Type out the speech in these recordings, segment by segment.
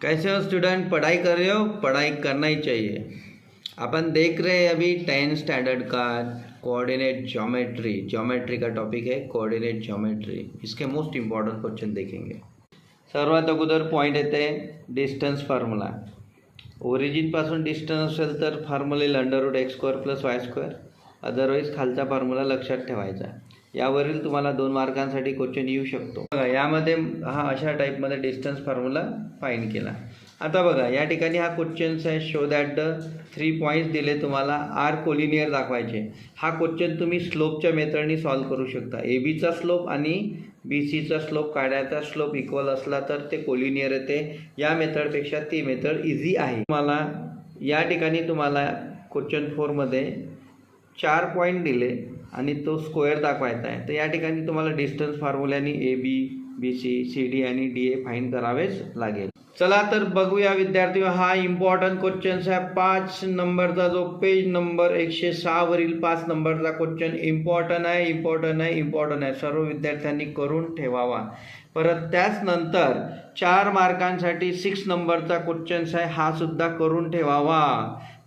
कैसे हो स्टूडेंट, पढ़ाई कर रहे हो? पढ़ाई करना ही चाहिए। अपन देख रहे हैं अभी 10th स्टैंडर्ड का कोऑर्डिनेट ज्योमेट्री का टॉपिक है। कोऑर्डिनेट ज्योमेट्री, इसके मोस्ट इम्पॉर्टंट क्वेश्चन देखेंगे। सर्वात अगोदर पॉईंट येते डिस्टन्स फॉर्म्युला। ओरिजिन पासून डिस्टन्स असेल तर फॉर्म्युला येईल √x² + y²। अदरवाईज खालचा फॉर्म्युला लक्षात ठेवायचा। यावरील तुम्हाला 2 मार्कांसाठी क्वेश्चन येऊ शकतो। बघा, यामध्ये हा अशा टाईपमध्ये डिस्टन्स फॉर्म्युला फाइंड केला। आता बघा, या ठिकाणी हा क्वेश्चन्स आहे, शो दॅट द 3 पॉईंट्स दिले तुम्हाला, आर कोलिनियर दाखवायचे। हा क्वेश्चन तुम्ही स्लोपच्या मेथडनी सॉल्व करू शकता। ए बीचा स्लोप आणि बी सीचा स्लोप काढायचा, स्लोप इक्वल असला तर ते कोलिनियर येते। या मेथडपेक्षा ती मेथड इझी आहे। तुम्हाला या ठिकाणी तुम्हाला क्वेश्चन 4 मध्ये 4 पॉईंट दिले आणि तो स्क्वेअर दाखवायचा आहे। तर या ठिकाणी तुम्हाला डिस्टन्स फॉर्म्युल्याने A B, B C, C D आणि डी ए फाइंड करावेच लागेल। चला तर बघूया विद्यार्थी, हा इम्पॉर्टंट क्वेश्चन आहे। 5 नंबरचा जो पेज नंबर 106 वरील 5 नंबरचा क्वेश्चन इम्पॉर्टंट आहे। सर्व विद्यार्थ्यांनी करून ठेवावा। परत त्याच नंतर 4 मार्कांसाठी 6 नंबरचा क्वेश्चन आहे, हा सुद्धा करून ठेवावा।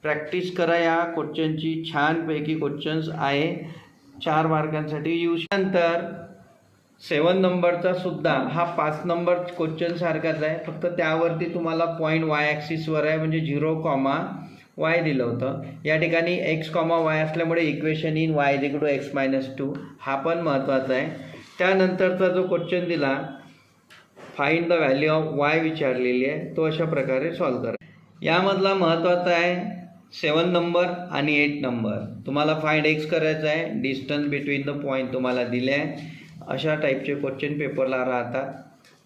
प्रॅक्टिस करा या क्वेश्चनची, छानपैकी क्वेश्चन्स आहे, 4 मार्कांसाठी येऊ। नंतर 7 नंबरचा सुद्धा हा 5 नंबर क्वेश्चन सारखाच आहे, फक्त त्यावरती तुम्हाला पॉईंट वाय ॲक्सिसवर आहे, म्हणजे 0, दिलं होतं। या ठिकाणी x, y असल्यामुळे इक्वेशन इन y = x-2 हा पण महत्त्वाचा आहे। त्यानंतरचा जो क्वेश्चन दिला, find the value of y विचारलेली आहे, तो अशा प्रकारे सॉल्व करा। यामधला महत्त्वाचा आहे 7 नंबर आणि 8 नंबर। तुम्हाला फाइंड x करायचं आहे, डिस्टन्स बिटवीन द पॉईंट तुम्हाला दिले आहे। अशा टाईपचे क्वेश्चन पेपरला राहतात,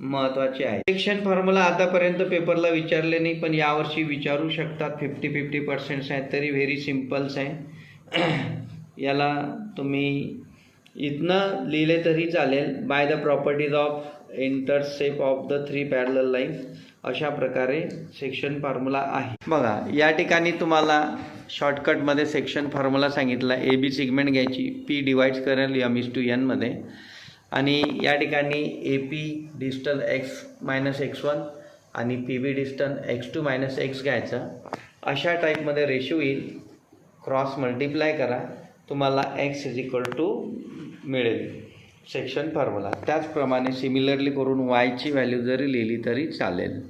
महत्त्वाचे आहे। सेक्शन फॉर्म्युला आतापर्यंत पेपरला विचारले नाही, पण यावर्षी विचारू शकतात। 50-50% आहेत, तरी व्हेरी सिम्पल्स आहे। याला तुम्ही इथनं लिहिले तरी चालेल। By the properties of intercept of the 3 parallel lines, अशा प्रकारे सेक्शन फॉर्म्युला आहे। बघा, या ठिकाणी तुम्हाला शॉर्टकटमध्ये सेक्शन फॉर्म्युला सांगितला। ए बी सिगमेंट घ्यायची, पी डिवाइड्स करेल m/n मध्ये, आणि या ठिकाणी ए पी डिस्टन्स x-x1 आणि पी बी डिस्टन्स x2 - x घ्यायचं। अशा टाईपमध्ये रेशो येईल, क्रॉस मल्टिप्लाय करा, तुम्हाला x मिळेल सेक्शन फॉर्म्युला। त्याचप्रमाणे सिमिलरली करून वायची व्हॅल्यू जरी लिहिली तरी चालेल।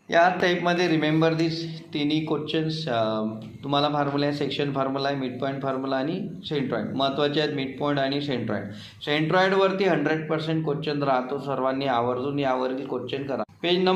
या टाईपमध्ये रिमेंबर दिस तिन्ही क्वेश्चन्स तुम्हाला फॉर्म्युला आहे, सेक्शन फॉर्म्युला आहे, मिड पॉईंट फॉर्म्युला आणि सेंट्रॉइड महत्त्वाचे आहेत। मिड पॉईंट आणि सेंट्रॉइडवरती 100% क्वेश्चन राहतो। सर्वांनी आवर्जून यावरील क्वेश्चन करा। Page number